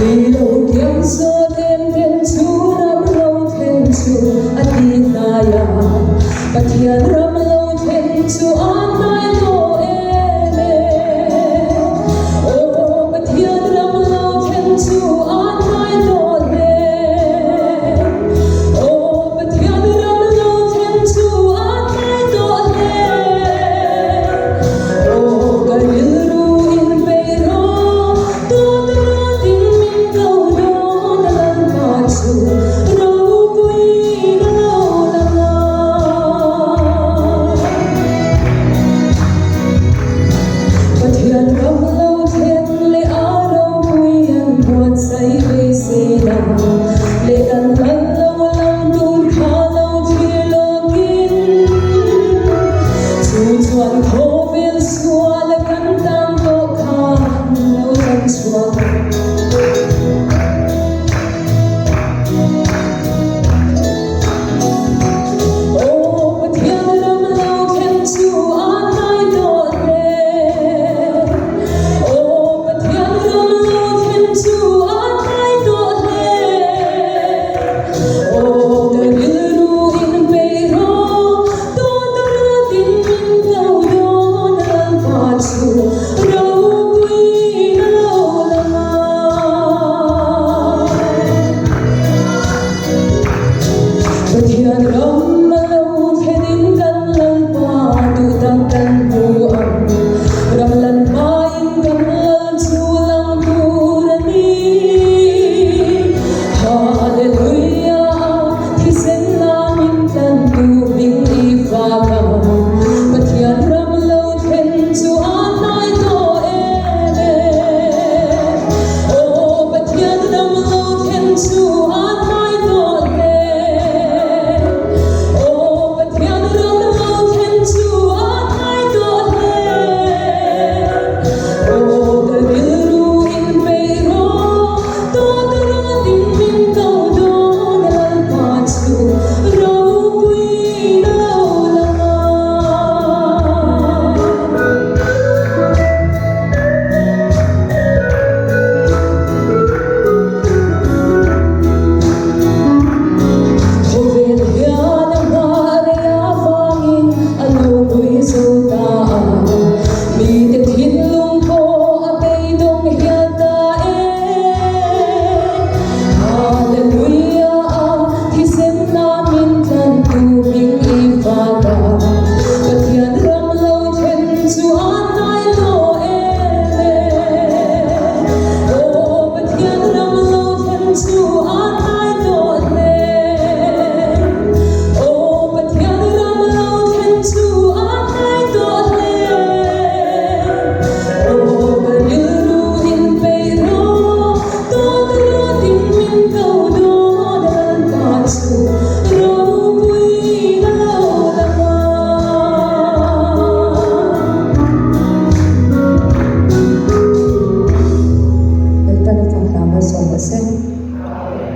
Vì lâu kiếm gió thêm thêm chú năm lâu thêm chú đi ta ya và thiên năm lâu thêm chú an ai lo em ô và thiên năm lâu thêm chú an ai lo em ô và thiên năm lâu thêm chú an ai lo em ô cái ru in bề ro tu tu tin mình câu đó là lần chú đâu vui đâu là và thiên năm lâu thêm lệ á đâu vui ăn buồn say về say đau lệ lần lần lâu lâu tuôn khá lâu chia lo kín chú chuan khô viên xua là cắn tam độ khá lâu lần xua Thiên râm lâu thế đến gần lần qua tu tăng căn bu âm râm lần ba in gần lần chu lăng tu ra đi Hallelujah thì sẽ là mình căn tu bình y và cầm và thiên râm lâu thêm chu an ai to em ô và thiên râm lâu thêm chu an ai to Song